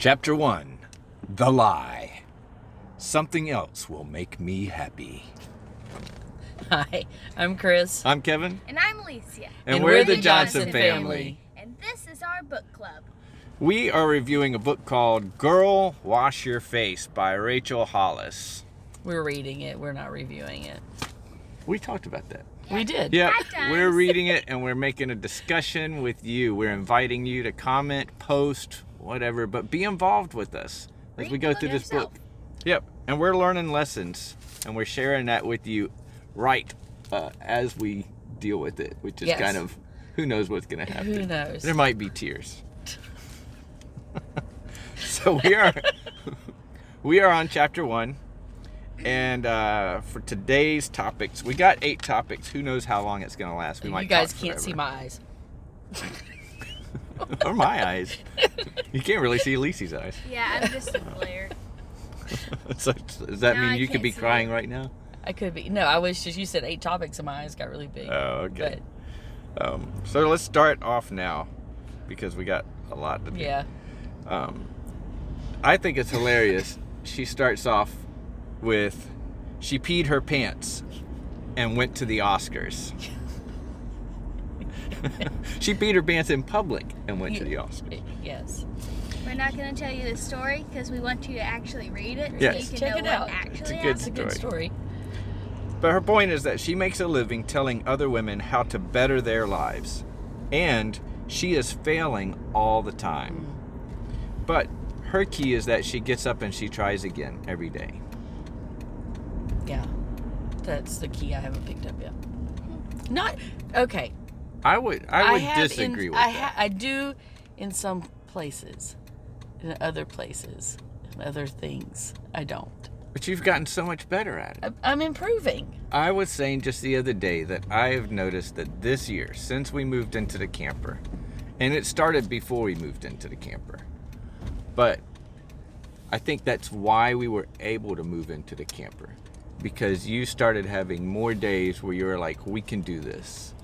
Chapter 1. The Lie. Something else will make me happy. Hi, I'm Chris. I'm Kevin. And I'm Alicia. And we're the Johnson family. And this is our book club. We are reviewing a book called Girl, Wash Your Face by Rachel Hollis. We're reading it. We're not reviewing it. We talked about that. We did. Yeah, 5 times. we're reading it and we're making a discussion with you. We're inviting you to comment, post, whatever, but be involved with us as we Read go the book through this yourself. book. Yep, and we're learning lessons and we're sharing that with you as we deal with it, which is Yes. kind of, who knows what's going to happen. Who knows? There might be tears. So we are on chapter 1. And for today's topics, we got 8 topics. Who knows how long it's going to last? We might You guys talk can't forever. see my eyes. Or my eyes. You can't really see Lisi's eyes. Yeah, I'm just a player. So does that No, mean I you could can't be see crying it. right now? I could be. No, I was just, you said 8 topics and my eyes got really big. Oh, okay. So let's start off now because we got a lot to But, do. yeah. I think it's hilarious. She starts off with, she peed her pants and went to the Oscars. She peed her pants in public and went to the Oscars. Yes. We're not going to tell you the story because we want you to actually read it Yes. so you can Check know it what out. actually It's a good happened. It's a good story. But her point is that she makes a living telling other women how to better their lives. And she is failing all the time. But her key is that she gets up and she tries again every day. Yeah. That's the key I haven't picked up yet. Not, okay. I would disagree with that. I do in some places. In other places. In other things. I don't. But you've gotten so much better at it. I'm improving. I was saying just the other day that I've noticed that this year, since we moved into the camper, and it started before we moved into the camper, but I think that's why we were able to move into the camper, because you started having more days where you were like, we can do this.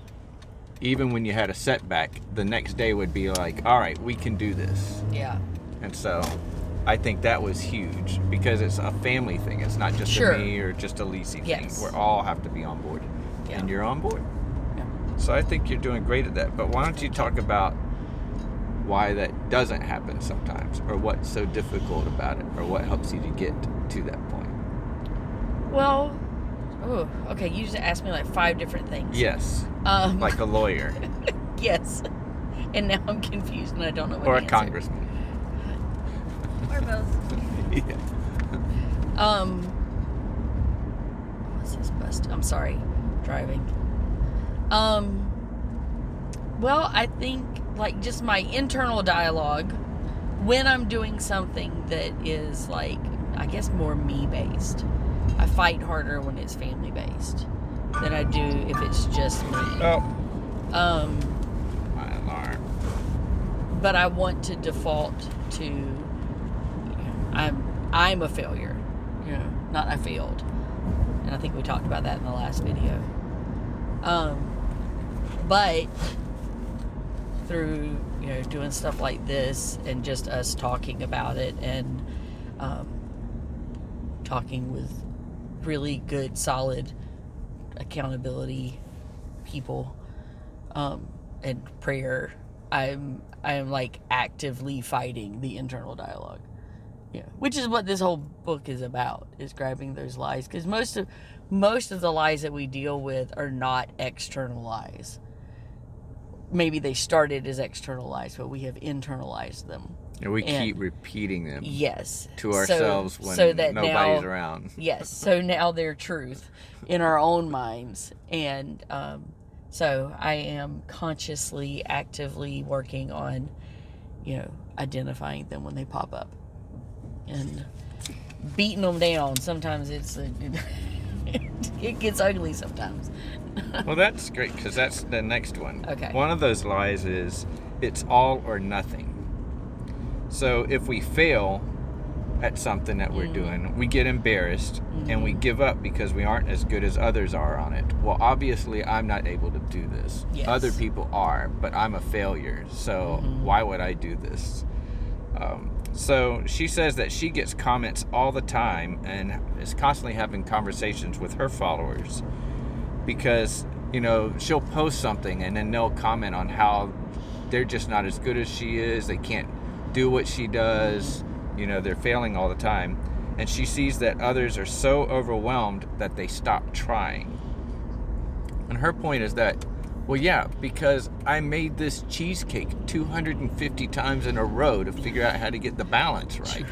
Even when you had a setback, the next day would be like, all right, we can do this. Yeah. And so I think that was huge because it's a family thing. It's not just Sure. a me or just a Lisi Yes. thing. We all have to be on board. Yeah. And you're on board. Yeah. So I think you're doing great at that. But why don't you talk about why that doesn't happen sometimes, or what's so difficult about it, or what helps you to get to that point? Well, okay. You just asked me like 5 different things. Yes. Like a lawyer. Yes. And now I'm confused and I don't know what Or to a answer. congressman. Or both. Yeah. What's this bust? I'm sorry. Driving. Well, I think like just my internal dialogue when I'm doing something that is like, I guess more me based. I fight harder when it's family based than I do if it's just me. Oh, my alarm. But I want to default to, you know, I'm a failure, you know, not I failed. And I think we talked about that in the last video. But through, you know, doing stuff like this and just us talking about it and talking with really good, solid accountability people and prayer, I am like actively fighting the internal dialogue. Yeah, which is what this whole book is about, is grabbing those lies, because most of the lies that we deal with are not external lies. Maybe they started as external lies, but we have internalized them. And we And- keep repeating them Yes. to ourselves when so that nobody's now, around. Yes. So now they're truth in our own minds. And so I am consciously, actively working on, you know, identifying them when they pop up. And beating them down. Sometimes it gets ugly sometimes. Well, that's great, because that's the next one. Okay. One of those lies is, it's all or nothing. So if we fail at something that we're doing, we get embarrassed and we give up because we aren't as good as others are on it. Well, obviously, I'm not able to do this. Yes. Other people are, but I'm a failure. So why would I do this? So she says that she gets comments all the time and is constantly having conversations with her followers because, she'll post something and then they'll comment on how they're just not as good as she is. They can't do what she does. They're failing all the time. And she sees that others are so overwhelmed that they stop trying. And her point is that, well, yeah, because I made this cheesecake 250 times in a row to figure out how to get the balance right.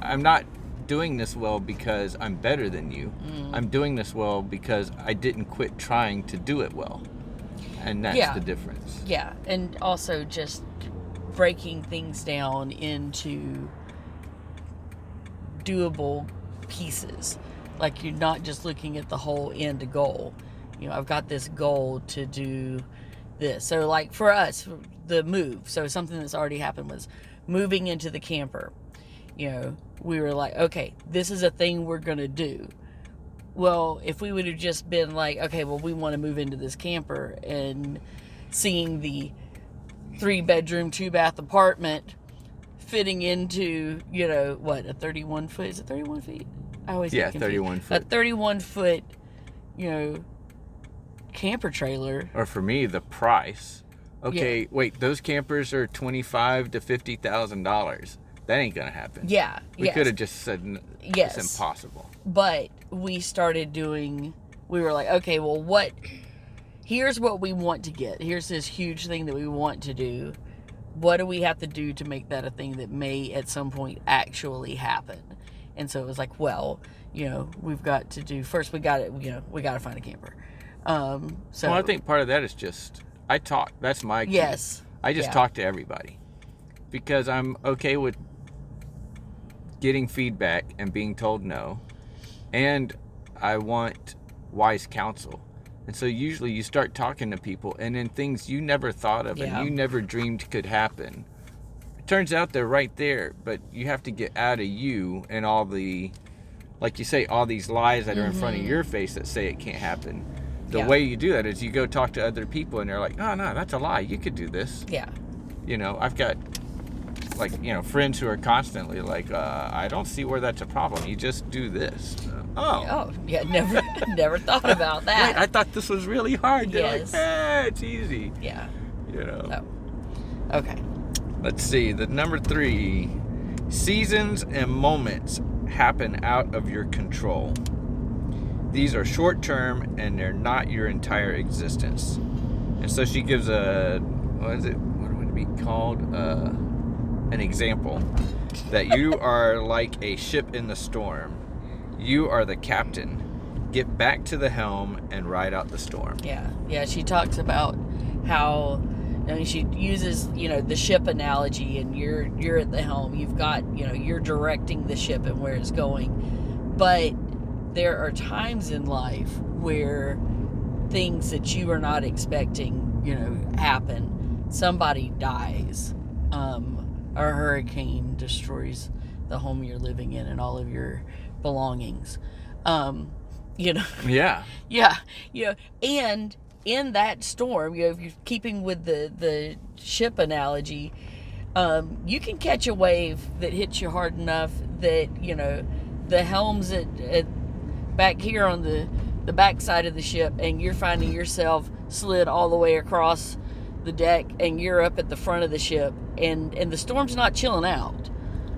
I'm not doing this well because I'm better than you. I'm doing this well because I didn't quit trying to do it well. And that's the difference. Yeah, and also just breaking things down into doable pieces. Like, you're not just looking at the whole end goal. I've got this goal to do this. So, like, for us, the move, so something that's already happened was moving into the camper. We were like, okay, this is a thing we're going to do. Well, if we would have just been like, okay, well, we want to move into this camper, and seeing the 3-bedroom, 2-bath apartment fitting into, a 31 foot, is it 31 feet? I always get confused. 31 foot. A 31 foot, camper trailer. Or for me, the price. Okay, wait, those campers are $25,000 to $50,000. That ain't gonna happen. Yeah. We could have just said it's impossible. But we started we were like, okay, well, here's what we want to get. Here's this huge thing that we want to do. What do we have to do to make that a thing that may at some point actually happen? And so it was like, well, we've got to do, first we got to find a camper. So I think part of that is just, I talk. That's my key. Yes. I just talk to everybody because I'm okay with getting feedback and being told no. And I want wise counsel. And so usually you start talking to people and then things you never thought of and you never dreamed could happen. It turns out they're right there, but you have to get out of you and all the, like you say, all these lies that are in front of your face that say it can't happen. The way you do that is you go talk to other people and they're like, oh, no, that's a lie. You could do this. Yeah. I've got friends who are constantly like, I don't see where that's a problem. You just do this. Oh, yeah, never thought about that. Wait, I thought this was really hard. They're Yes. like, it's easy. Yeah. So, okay. let's see. The number 3, seasons and moments happen out of your control. These are short term and they're not your entire existence. And so she gives what would it be called? An example that you are like a ship in the storm. You are the captain. Get back to the helm and ride out the storm. Yeah. She talks about how she uses the ship analogy, and you're at the helm. You've got you're directing the ship and where it's going. But there are times in life where things that you are not expecting happen. Somebody dies. A hurricane destroys the home you're living in and all of your belongings. Yeah. And in that storm, if you're keeping with the ship analogy, you can catch a wave that hits you hard enough that the helm's at back here on the back side of the ship, and you're finding yourself slid all the way across the deck, and you're up at the front of the ship, and the storm's not chilling out.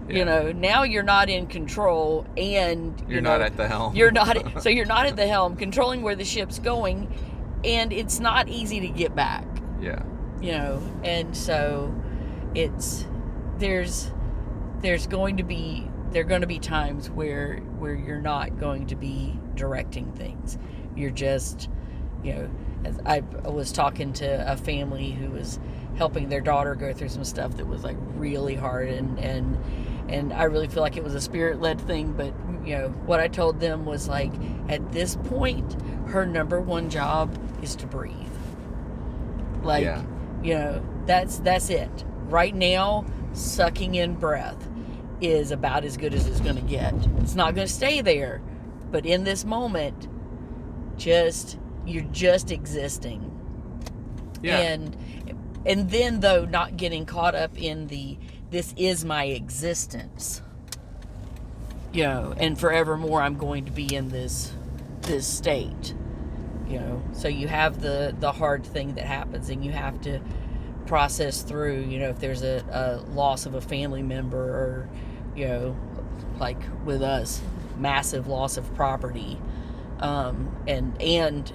Now you're not in control, and you're not at the helm. You're not at the helm, controlling where the ship's going, and it's not easy to get back. Yeah. And so there's going to be times where you're not going to be directing things. You're just, as I was talking to a family who was helping their daughter go through some stuff that was like really hard, and I really feel like it was a spirit-led thing, but what I told them was like, at this point, her number one job is to breathe. Like, that's it. Right now, sucking in breath is about as good as it's going to get. It's not going to stay there, but in this moment, you're just existing. Yeah. And and then though not getting caught up in the this is my existence, and forevermore I'm going to be in this state, so you have the hard thing that happens, and you have to process through, if there's a loss of a family member, or like with us, massive loss of property, and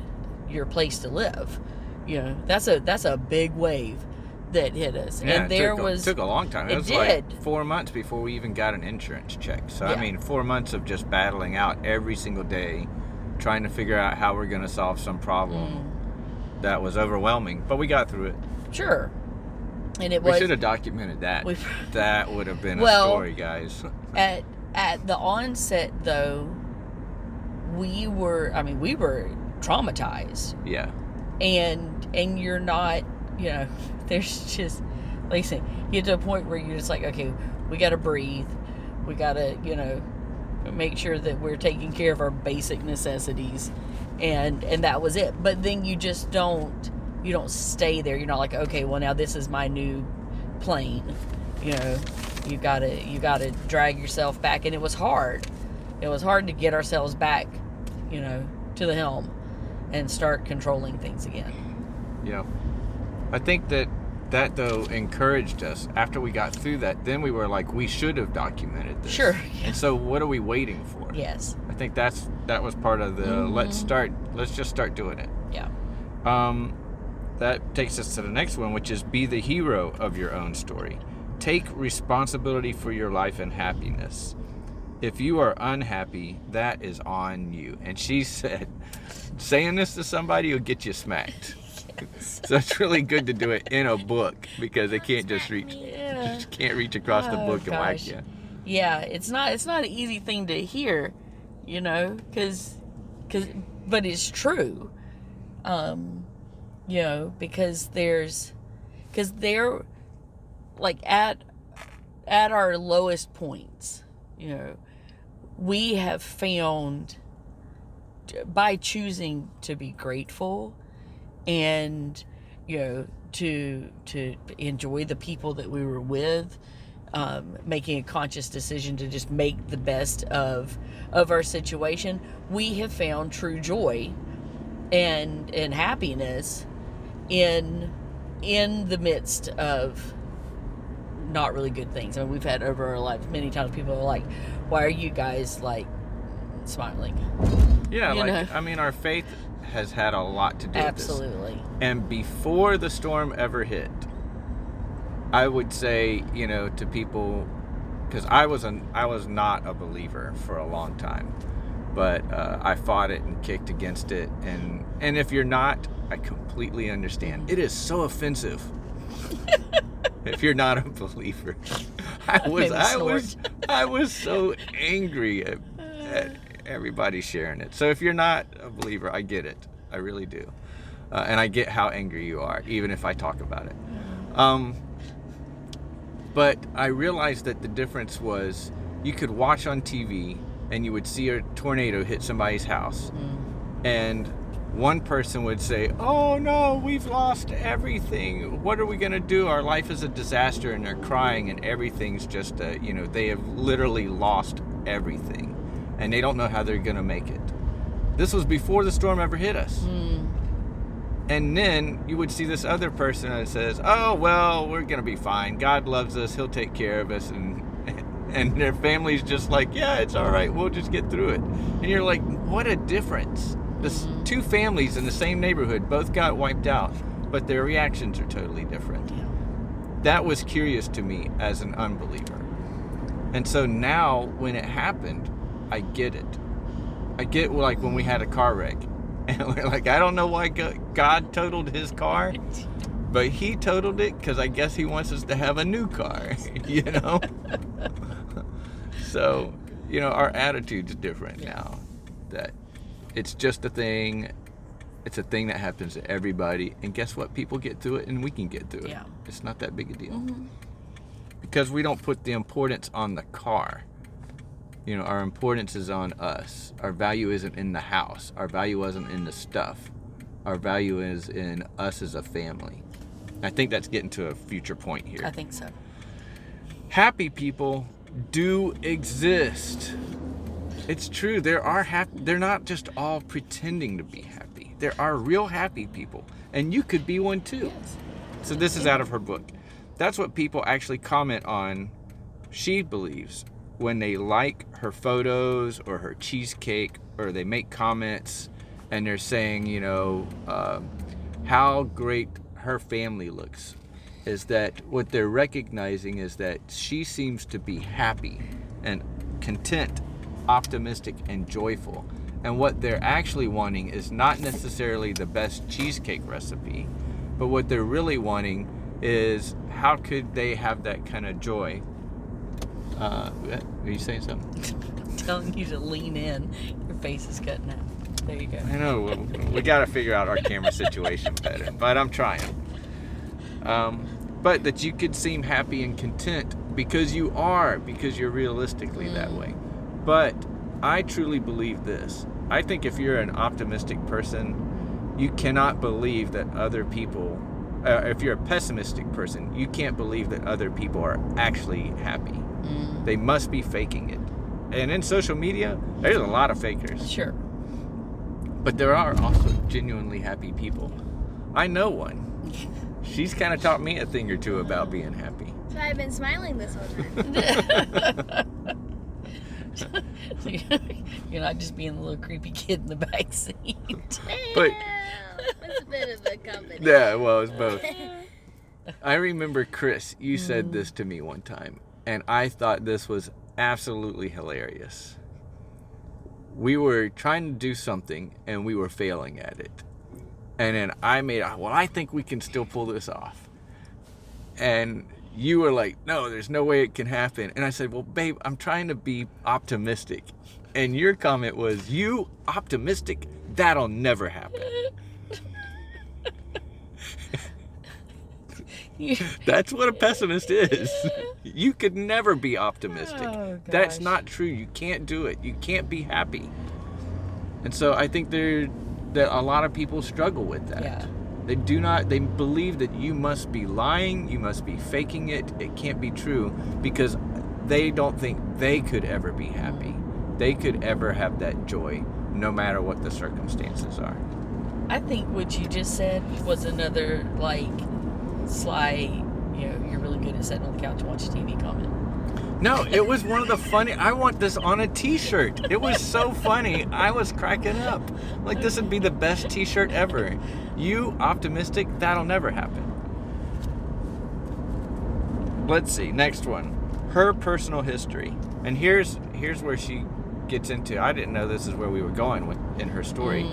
your place to live. That's a big wave that hit us. Yeah, And it took a long time. It was did. like 4 months before we even got an insurance check. So Yeah. I mean, 4 months of just battling out every single day, trying to figure out how we're going to solve some problem that was overwhelming. But we got through it. Sure. And it We was should have documented that. That would have been a Well, story, guys. at the onset though, we were traumatized. Yeah. And you're not, there's just, like I said, you get to a point where you're just like, okay, we got to breathe, we got to make sure that we're taking care of our basic necessities, and that was it. But then you just don't stay there. You're not like, okay, well, now this is my new plane. You gotta drag yourself back. And it was hard to get ourselves back to the helm and start controlling things again. Yeah. I think that though encouraged us. After we got through that, then we were like, we should have documented this. Sure. And so what are we waiting for? Yes. I think that was part of the let's just start doing it. Yeah. That takes us to the next one, which is be the hero of your own story. Take responsibility for your life and happiness. If you are unhappy, that is on you. And she said, saying this to somebody will get you smacked. Yes. So it's really good to do it in a book, because they can't just reach across the book and whack you. Yeah, it's not an easy thing to hear, because but it's true. Because they're like at our lowest points, we have found, by choosing to be grateful and to enjoy the people that we were with, making a conscious decision to just make the best of our situation, we have found true joy and happiness in the midst of not really good things. I mean, we've had over our life many times people are like, why are you guys like smiling? Yeah, our faith has had a lot to do with this. Absolutely. And before the storm ever hit, I would say, to people, because I was not a believer for a long time, but I fought it and kicked against it, and if you're not, I completely understand. It is so offensive if you're not a believer. I was so angry at everybody sharing it. So if you're not a believer, I get it. I really do. And I get how angry you are, even if I talk about it. But I realized that the difference was, you could watch on TV and you would see a tornado hit somebody's house. And one person would say, oh no, we've lost everything. What are we going to do? Our life is a disaster. And they're crying, and everything's just, they have literally lost everything. And they don't know how they're going to make it. This was before the storm ever hit us. And then you would see this other person that says, oh, well, we're going to be fine. God loves us. He'll take care of us. And their family's just like, yeah, it's all right. We'll just get through it. And you're like, what a difference. Two families in the same neighborhood both got wiped out, but their reactions are totally different. That was curious to me as an unbeliever. And so now when it happened, I get it. I get, like, when we had a car wreck. And we're like, I don't know why God totaled his car, but he totaled it because I guess he wants us to have a new car, So, our attitude's different now. That it's just a thing. It's a thing that happens to everybody. And guess what? People get through it, and we can get through it. Yeah. It's not that big a deal. Because we don't put the importance on the car. Our importance is on us. Our value isn't in the house. Our value isn't in the stuff. Our value is in us as a family. I think that's getting to a future point here. I think so. Happy people do exist. It's true. There are they're not just all pretending to be happy. There are real happy people, and you could be one too. Yes. So this is out of her book. That's what people actually comment on, she believes, when they like her photos or her cheesecake, or they make comments and they're saying, how great her family looks, is that what they're recognizing is that she seems to be happy and content, optimistic, and joyful. And what they're actually wanting is not necessarily the best cheesecake recipe, but what they're really wanting is how could they have that kind of joy. Are you saying something? I'm telling you to lean in. Your face is cutting out. There you go. I know. We got to figure out our camera situation better, but I'm trying. But that you could seem happy and content because you're realistically that way. But I truly believe this. I think if you're an optimistic person, you cannot believe that other people, if you're a pessimistic person, you can't believe that other people are actually happy. They must be faking it. And in social media, there's a lot of fakers. Sure. But there are also genuinely happy people. I know one. She's kind of taught me a thing or two about being happy. So I've been smiling this whole time. You're not just being the little creepy kid in the back seat. But It's a bit of a combination. yeah, well, it's both. I remember, Chris, you said this to me one time, and I thought this was absolutely hilarious. We were trying to do something, and we were failing at it. And then I think we can still pull this off. And you were like, no, there's no way it can happen. And I said, well, babe, I'm trying to be optimistic. And your comment was, you optimistic? That'll never happen. That's what a pessimist is. You could never be optimistic. Oh, That's gosh. not true. You can't do it. You can't be happy. And so I think that a lot of people struggle with that. Yeah. They believe that you must be lying, you must be faking it, it can't be true, because they don't think they could ever be happy. They could ever have that joy, no matter what the circumstances are. I think what you just said was another, sly, you're really good at sitting on the couch and watching TV comment. No, it was one of the funny. I want this on a t-shirt. It was so funny. I was cracking up. Like, this would be the best t-shirt ever. You optimistic? That'll never happen. Let's see. Next one. Her personal history. And here's where she gets into. I didn't know this is where we were going in her story.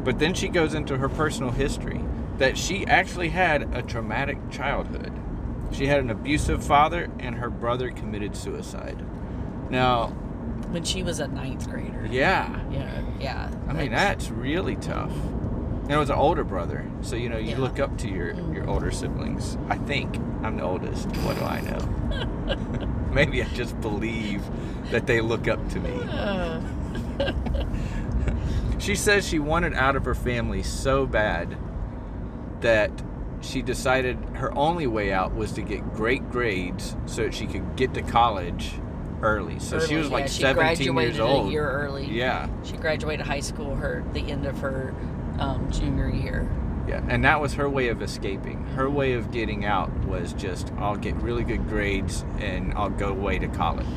But then she goes into her personal history. That she actually had a traumatic childhood. She had an abusive father, and her brother committed suicide. Now, When she was a 9th grader. yeah. Yeah. I mean, that's really tough. And it was an older brother, so you Yeah. look up to your older siblings. I think I'm the oldest. What do I know? Maybe I just believe that they look up to me. She says she wanted out of her family so bad that she decided her only way out was to get great grades so that she could get to college early. So she was like 17 years old. A year early. Yeah. She graduated high school the end of her junior year. Yeah, and that was her way of escaping. Her way of getting out was just, I'll get really good grades and I'll go away to college.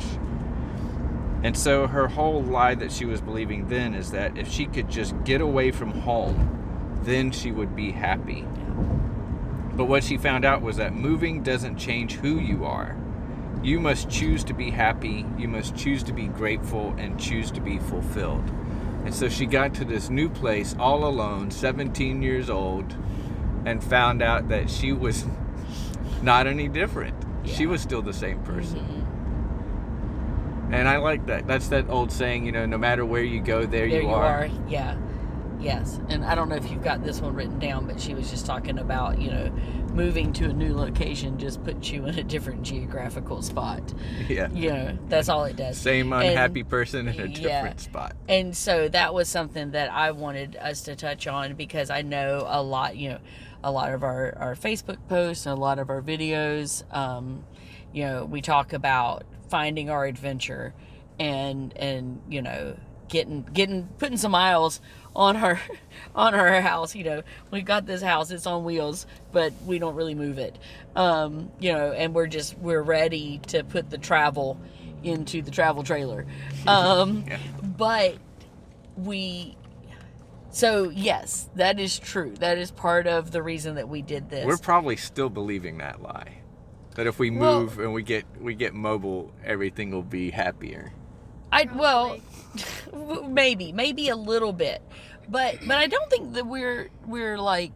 And so her whole lie that she was believing then is that if she could just get away from home, then she would be happy. But what she found out was that moving doesn't change who you are. You must choose to be happy, you must choose to be grateful, and choose to be fulfilled. And so she got to this new place all alone, 17 years old, and found out that she was not any different. Yeah. She was still the same person. And I like that. That's that old saying, no matter where you go, there you are. Yeah. Yes. And I don't know if you've got this one written down, but she was just talking about, moving to a new location just puts you in a different geographical spot. Yeah. That's all it does. Same unhappy person in a different spot. And so that was something that I wanted us to touch on, because I know a lot of our Facebook posts and a lot of our videos, we talk about finding our adventure and putting some miles on our house. We got this house, it's on wheels, but we don't really move it. And we're ready to put the travel into the travel trailer. But so yes, that is true. That is part of the reason that we did this. We're probably still believing that lie. That if we move and we get mobile, everything will be happier. Maybe a little bit, but I don't think that we're like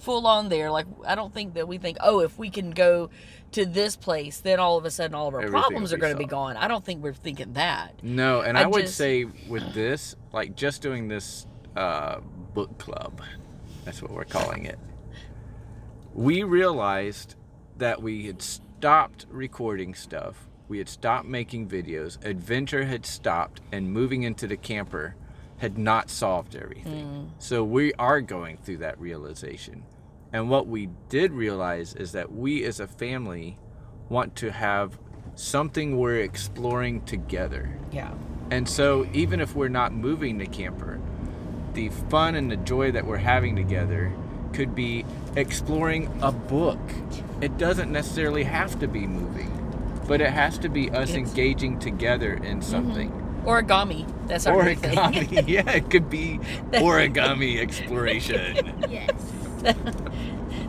full on there. Like, I don't think that we think, if we can go to this place, then all of a sudden all of our problems are going to be gone. I don't think we're thinking that. No, and I would say with this, like just doing this book club, that's what we're calling it. We realized that we had stopped recording stuff. We had stopped making videos. Adventure had stopped, and moving into the camper had not solved everything. So we are going through that realization. And what we did realize is that we as a family want to have something we're exploring together. Yeah. And so even if we're not moving the camper, the fun and the joy that we're having together could be exploring a book. It doesn't necessarily have to be moving, but it has to be us engaging together in something. Origami. That's our new thing. Origami. Yeah, it could be origami exploration. Yes.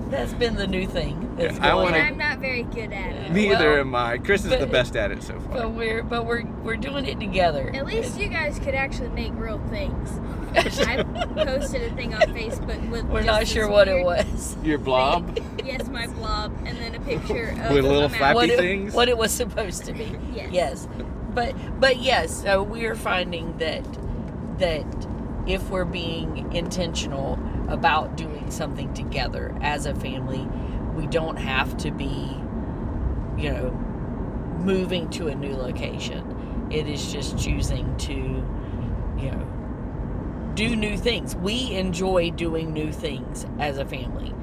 That's been the new thing. I'm not very good at it. Neither am I. Chris is the best at it so far. But we're doing it together. At least you guys could actually make real things. I posted a thing on Facebook with. We're not sure what it was. Your blob? Yes, my blob, and then a picture of with little a flappy things. What it was supposed to be. Yes. But yes, so we're finding that if we're being intentional about doing something together as a family, we don't have to be, moving to a new location. It is just choosing to, do new things. We enjoy doing new things as a family.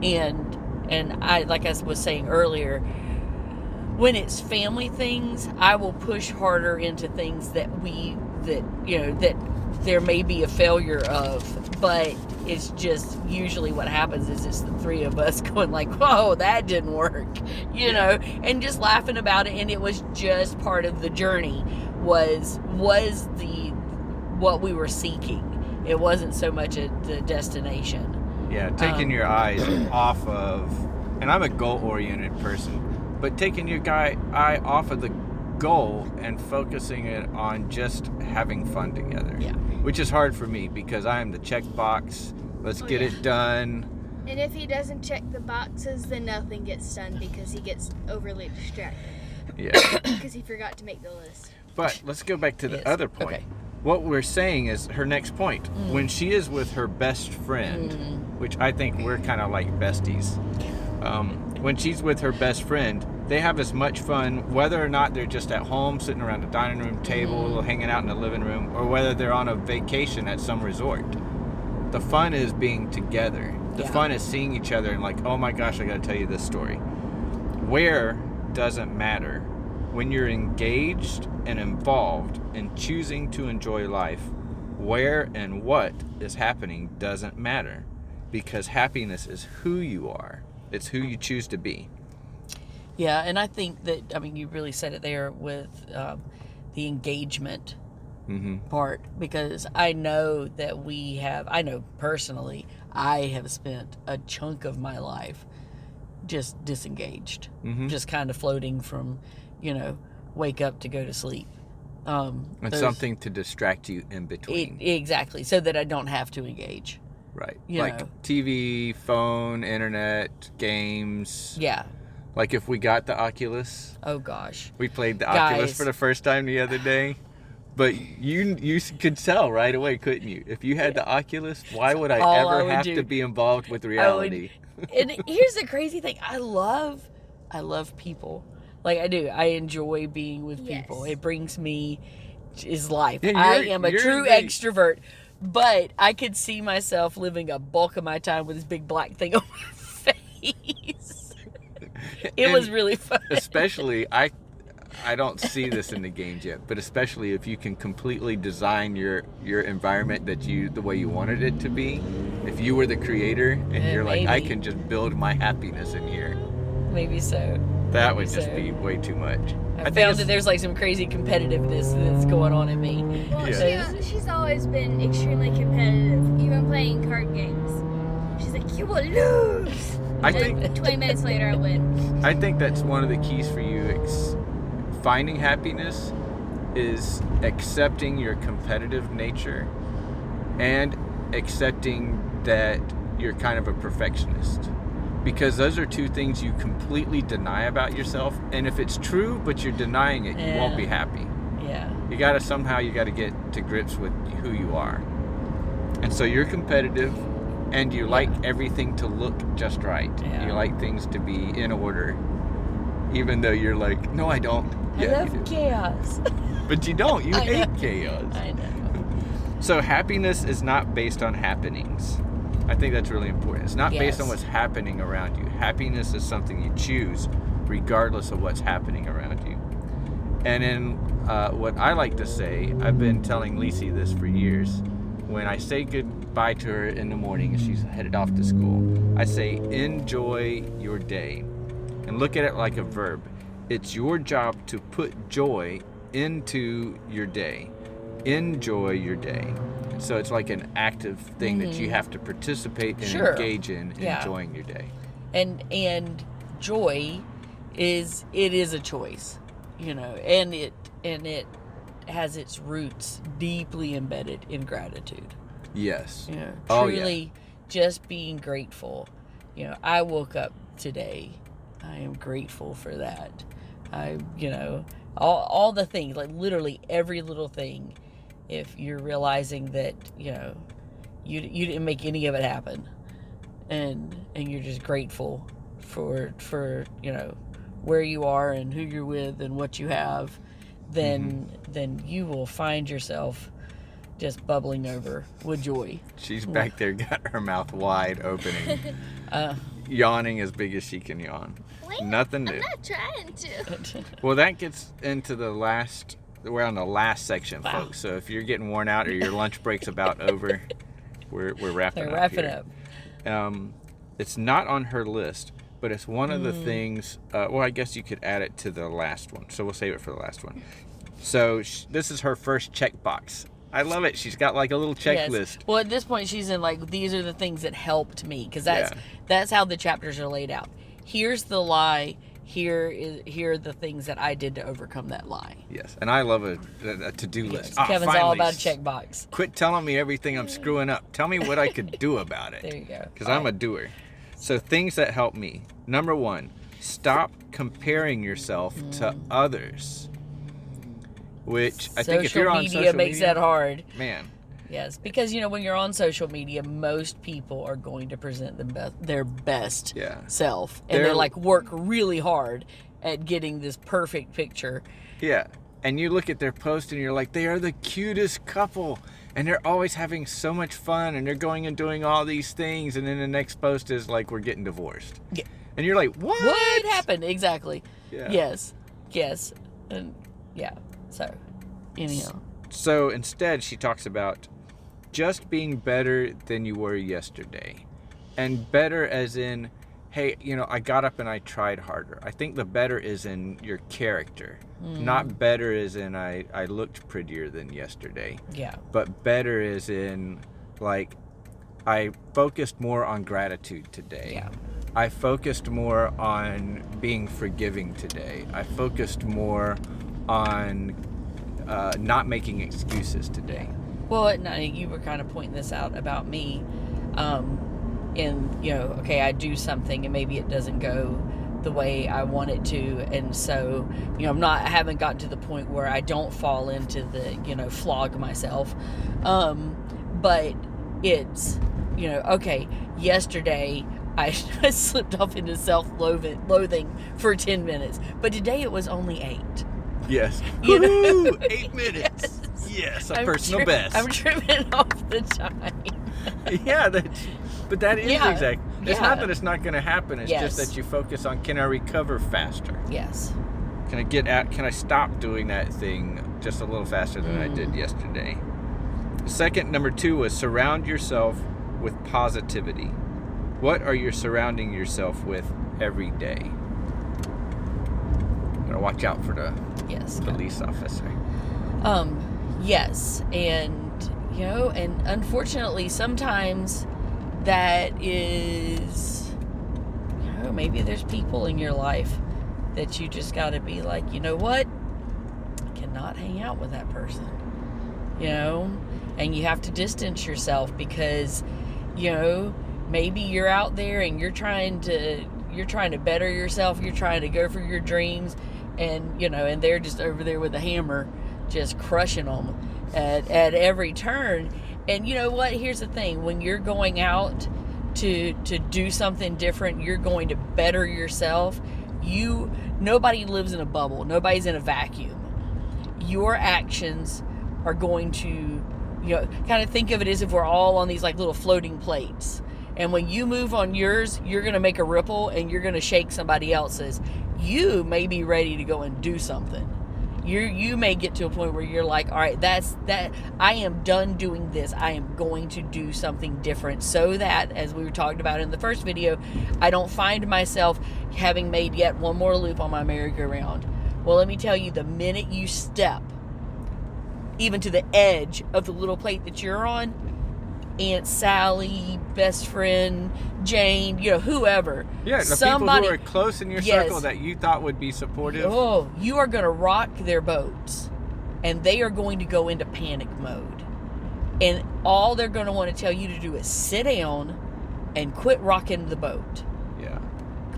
And I, like I was saying earlier, when it's family things, I will push harder into things that there may be a failure of, but it's just usually what happens is it's the three of us going like, whoa, that didn't work, and just laughing about it. And it was just part of the journey, was what we were seeking. It wasn't so much the destination. Yeah, taking your eyes off of, and I'm a goal-oriented person, but taking your eye off of the goal and focusing it on just having fun together. Yeah. Which is hard for me because I am the checkbox. Let's get it done. And if he doesn't check the boxes, then nothing gets done because he gets overly distracted. Yeah. Because he forgot to make the list. But let's go back to the other point. Okay. What we're saying is her next point. When she is with her best friend, which I think we're kind of like besties. When she's with her best friend, they have as much fun, whether or not they're just at home sitting around a dining room table, hanging out in the living room, or whether they're on a vacation at some resort. The fun is being together. The fun is seeing each other and like, oh my gosh, I gotta tell you this story. Where doesn't matter. When you're engaged and involved in choosing to enjoy life, where and what is happening doesn't matter, because happiness is who you are. It's who you choose to be. Yeah, and I think that, you really said it there with the engagement part, because I know that I know personally, I have spent a chunk of my life just disengaged, just kind of floating from, wake up to go to sleep. And something to distract you in between. Exactly, so that I don't have to engage. Right. You like know. TV, phone, internet, games. Yeah. Like if we got the Oculus. Oh gosh. We played the Guys. Oculus for the first time the other day. But you could tell right away, couldn't you? If you had the Oculus, why would I all I ever would have do. to be involved with reality? And here's the crazy thing. I love people. Like, I do. I enjoy being with people. Yes. It brings me is life. Yeah, I am a you're true the- extrovert. But I could see myself living a bulk of my time with this big black thing on my face. It And was really fun. Especially, I don't see this in the games yet, but especially if you can completely design your environment the way you wanted it to be. If you were the creator and Yeah, you're like, I maybe. can just build my happiness in here, Maybe so. that would Maybe just so. be way too much. I think found it's- that there's like some crazy competitiveness that's going on in me. Well, Yeah. she's always been extremely competitive, even playing card games. She's like, you will lose. I And then think 20 minutes later, I win. I think that's one of the keys for you finding happiness is accepting your competitive nature and accepting that you're kind of a perfectionist. Because those are two things you completely deny about yourself. And if it's true, but you're denying it, you won't Yeah. be happy. Yeah. You gotta get to grips with who you are. And so you're competitive and you like everything to look just right. Yeah. You like things to be in order. Even though you're like, no, I don't. I Yeah, you love do. chaos. But you don't. You I hate know. chaos. I know. So happiness is not based on happenings. I think that's really important. It's not based on Yes. what's happening around you. Happiness is something you choose regardless of what's happening around you. And in what I like to say, I've been telling Lisi this for years. When I say goodbye to her in the morning as she's headed off to school, I say, enjoy your day. And look at it like a verb. It's your job to put joy into your day. Enjoy your day. So it's like an active thing that you have to participate and Sure. engage in Yeah. enjoying your day. And joy is a choice, you know, and it has its roots deeply embedded in gratitude. Yes. You know, Oh, yeah. truly just being grateful. You know, I woke up today. I am grateful for that. All the things, like literally every little thing. If you're realizing that, you know, you didn't make any of it happen, and you're just grateful for you know where you are and who you're with and what you have, then you will find yourself just bubbling over with joy. She's back there, got her mouth wide opening, yawning as big as she can yawn. Wait, Nothing new. I'm not trying to. Well, that gets into we're on the last section, Wow. folks. So if you're getting worn out or your lunch break's about over, we're wrapping They're up wrapping here. up. It's not on her list, but it's one of the things. Well, I guess you could add it to the last one. So we'll save it for the last one. So this is her first checkbox. I love it. She's got like a little checklist. Yes. Well, at this point, she's in like, these are the things that helped me, because Yeah. that's how the chapters are laid out. Here's the lie. Here are the things that I did to overcome that lie. Yes, and I love a to-do list. Ah, Kevin's all finally. about a checkbox. Quit telling me everything I'm screwing up. Tell me what I could do about it. There you go. Because I'm a doer. So things that help me. Number 1, stop comparing yourself to others. Which I think if you're on social makes media, that hard. man. Yes, because you know when you're on social media, most people are going to present their best Yeah. self, and They're- they like work really hard at getting this perfect picture. Yeah. And you look at their post and you're like, they are the cutest couple. And they're always having so much fun and they're going and doing all these things. And then the next post is like, we're getting divorced. Yeah. And you're like, what? What happened exactly? Yeah. Yes, and yeah. So, anyhow, So instead, she talks about just being better than you were yesterday. And better as in, hey, you know, I got up and I tried harder. I think the better is in your character. Not better as in I looked prettier than yesterday. yeah, But better is in, like, I focused more on gratitude today. Yeah. I focused more on being forgiving today. I focused more on not making excuses today. Well, you were kind of pointing this out about me, and you know, okay, I do something and maybe it doesn't go the way I want it to. And so, I haven't gotten to the point where I don't fall into the, flog myself. But it's, okay, yesterday I slipped off into self-loathing for 10 minutes, but today it was only 8. Yes. You know? Woo-hoo! 8 minutes. Yes, a personal best. I'm tripping off the time. Yeah, but that is Yeah, exact. It's yeah. not that it's not going to happen. It's just Yes. that you focus on, can I recover faster? Yes. Can I stop doing that thing just a little faster than I did yesterday? Second, number 2 was surround yourself with positivity. What are you surrounding yourself with every day? Gotta watch out for the Yes. police officer. Yes. And, and unfortunately sometimes that is, maybe there's people in your life that you just got to be like, you know what? I cannot hang out with that person, and you have to distance yourself because, maybe you're out there and you're trying to better yourself. You're trying to go for your dreams, and, and they're just over there with a hammer, just crushing them at every turn. And you know what? Here's the thing. When you're going out to do something different, you're going to better yourself. Nobody lives in a bubble. Nobody's in a vacuum. Your actions are going to, kind of think of it as if we're all on these like little floating plates. And when you move on yours, you're going to make a ripple and you're going to shake somebody else's. You may be ready to go and do something. You may get to a point where you're like, all right, that's that. I am done doing this. I am going to do something different so that, as we were talking about in the first video, I don't find myself having made yet one more loop on my merry-go-round. Well, let me tell you, the minute you step even to the edge of the little plate that you're on, Aunt Sally, best friend, Jane, whoever. Yeah, the somebody, people who are close in your circle that you thought would be supportive. Oh, you are going to rock their boats, and they are going to go into panic mode. And all they're going to want to tell you to do is sit down and quit rocking the boat. Yeah.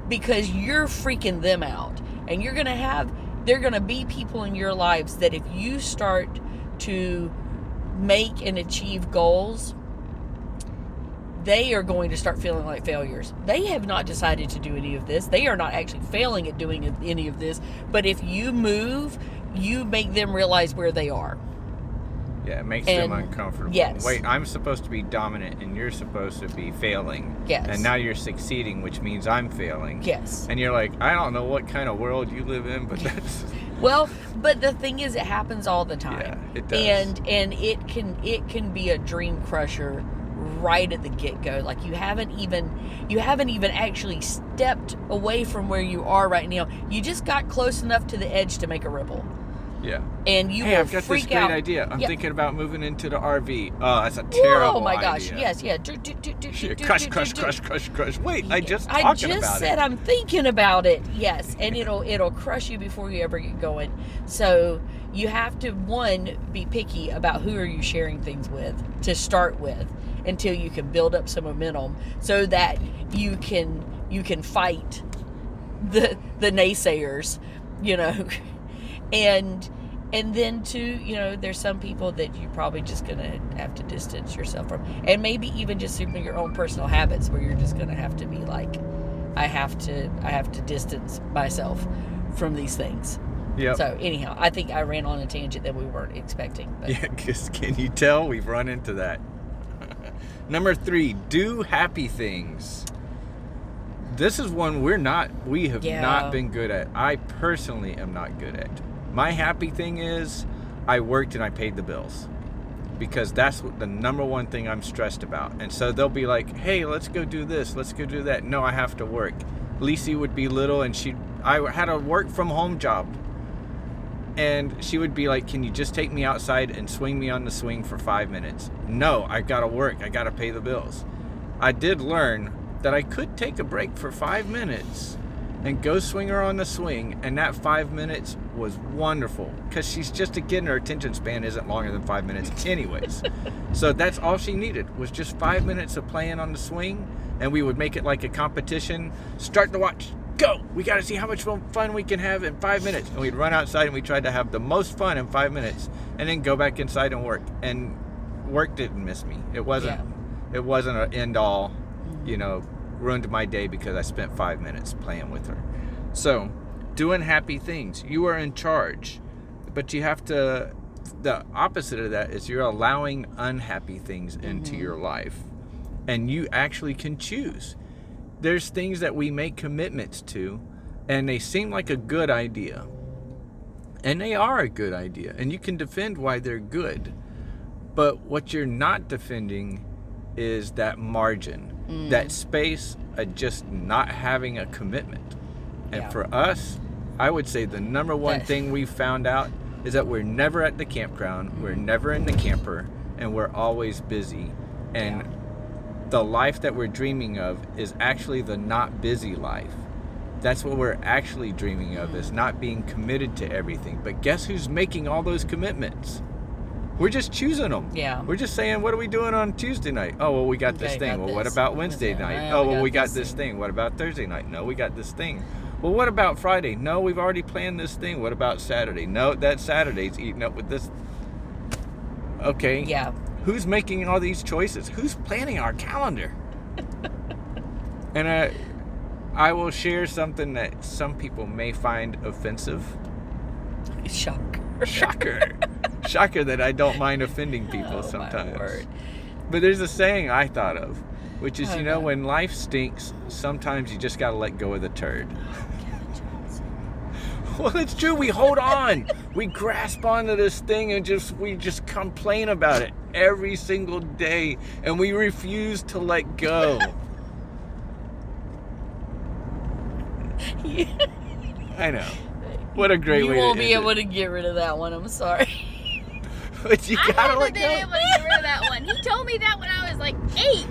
Because you're freaking them out. And there are going to be people in your lives that if you start to make and achieve goals, they are going to start feeling like failures. They have not decided to do any of this. They are not actually failing at doing any of this. But if you move, you make them realize where they are. Yeah, it makes them uncomfortable. Yes. Wait, I'm supposed to be dominant and you're supposed to be failing. Yes. And now you're succeeding, which means I'm failing. Yes. And you're like, I don't know what kind of world you live in, but that's... Well, but the thing is, it happens all the time. Yeah, it does. And it can be a dream crusher right at the get-go. Like you haven't even actually stepped away from where you are right now. You just got close enough to the edge to make a ripple. Yeah. And you hey, will I've got freak this great out. idea. I'm Yep. thinking about moving into the RV. Oh, that's a terrible idea. Oh my gosh! Yes, yeah. Crush. Wait, I just I talking just about said it. I'm thinking about it. Yes, and it'll crush you before you ever get going. So you have to, one, be picky about who are you sharing things with to start with, until you can build up some momentum, so that you can fight the naysayers, and then two, there's some people that you're probably just gonna have to distance yourself from, and maybe even just some of your own personal habits where you're just gonna have to be like, I have to distance myself from these things. Yep. So anyhow, I think I ran on a tangent that we weren't expecting. But. Yeah, because can you tell we've run into that? Number 3, do happy things. This is one we have not been good at. I personally am not good at. My happy thing is I worked and I paid the bills, because that's the number one thing I'm stressed about. And so they'll be like, hey, let's go do this, let's go do that. No, I have to work. Lacey would be little and I had a work from home job. And she would be like, can you just take me outside and swing me on the swing for 5 minutes? No, I gotta work. I gotta pay the bills. I did learn that I could take a break for 5 minutes and go swing her on the swing. And that 5 minutes was wonderful, because she's just a kid and her attention span isn't longer than 5 minutes anyways. So that's all she needed, was just 5 minutes of playing on the swing. And we would make it like a competition. Start the watch. go. We got to see how much fun we can have in 5 minutes. And we'd run outside and we tried to have the most fun in 5 minutes and then go back inside and work. And work didn't miss me. It wasn't an end all, ruined my day because I spent 5 minutes playing with her. So, doing happy things. You are in charge. But you have to, the opposite of that is you're allowing unhappy things into your life. And you actually can choose. There's things that we make commitments to, and they seem like a good idea. And they are a good idea. And you can defend why they're good. But what you're not defending is that margin, that space of just not having a commitment. And for us, I would say the number one thing we found out is that we're never at the campground, we're never in the camper, and we're always busy. And the life that we're dreaming of is actually the not busy life. That's what we're actually dreaming of, is not being committed to everything. But guess who's making all those commitments? We're just choosing them. Yeah. We're just saying, what are we doing on Tuesday night? Oh, well, we got this thing. Well, what about Wednesday night? Oh, well, we got this thing. What about Thursday night? No, we got this thing. Well, what about Friday? No, we've already planned this thing. What about Saturday? No, that Saturday's eating up with this. Okay. Yeah. Who's making all these choices? Who's planning our calendar? And I will share something that some people may find offensive. Shocker. Shocker that I don't mind offending people sometimes. My word. But there's a saying I thought of, which is, when life stinks, sometimes you just got to let go of the turd. Well, it's true. We hold on. We grasp onto this thing and we just complain about it every single day, and we refuse to let go. I know. What a great way to You won't end be able it. to get rid of that one. I'm sorry. But you I gotta haven't let been go. able to get rid of that one. He told me that when I was like 8.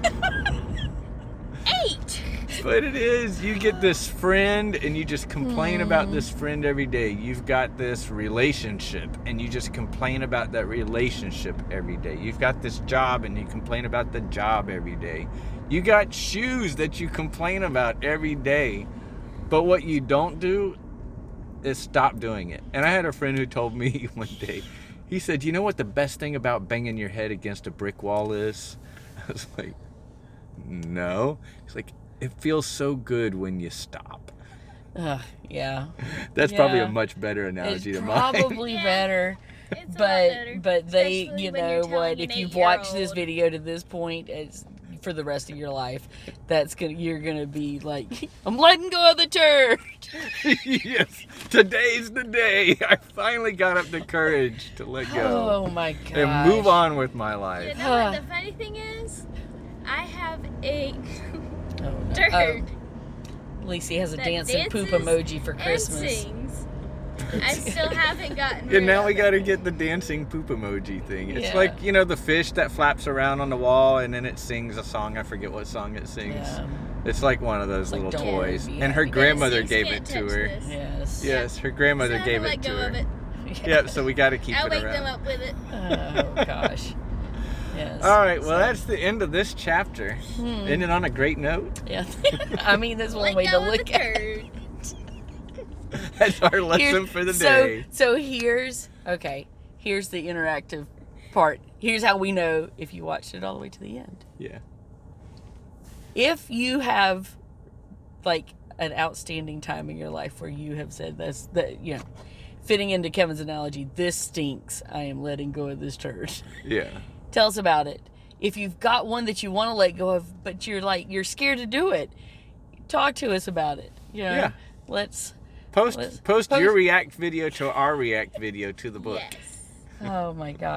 8. But it is. You get this friend and you just complain about this friend every day. You've got this relationship and you just complain about that relationship every day. You've got this job and you complain about the job every day. You got shoes that you complain about every day. But what you don't do is stop doing it. And I had a friend who told me one day, he said, you know what the best thing about banging your head against a brick wall is? I was like, no. He's like, it feels so good when you stop. Yeah. That's probably a much better analogy it's to mine. probably better. It's a lot But better, they, especially you when know you're what? telling If an you've watched this 8-year-old. video to this point, it's for the rest of your life. You're gonna be like, I'm letting go of the turd. Yes, today's the day. I finally got up the courage to let go Oh my god. and move on with my life. You know what the funny thing is? I have a Oh, no. turd Lacey has a that dancing poop dances emoji for and Christmas. sings. I still haven't gotten And rid now of we it. got to get the dancing poop emoji thing. It's Yeah. like, the fish that flaps around on the wall and then it sings a song. I forget what song it sings. Yeah. It's like one of those It's like, little don't toys. be And her happy. grandmother Six gave can't it to touch her. this. Yes. Yes, her grandmother So I gave haven't it let to go of her. it. Yep, so we got to keep I'll it wake around. them up with it. Oh gosh. Yes. All right, well, that's the end of this chapter. Ending on a great note. Yeah. I mean, that's one Let way to go of look the at it. turd. That's our lesson for the day. So here's the interactive part. Here's how we know if you watched it all the way to the end. Yeah. If you have like an outstanding time in your life where you have said fitting into Kevin's analogy, this stinks. I am letting go of this turd. Yeah. Tell us about it. If you've got one that you want to let go of, but you're scared to do it, talk to us about it. Yeah. Let's Post your react video to our react video to the book. Yes. Oh my God.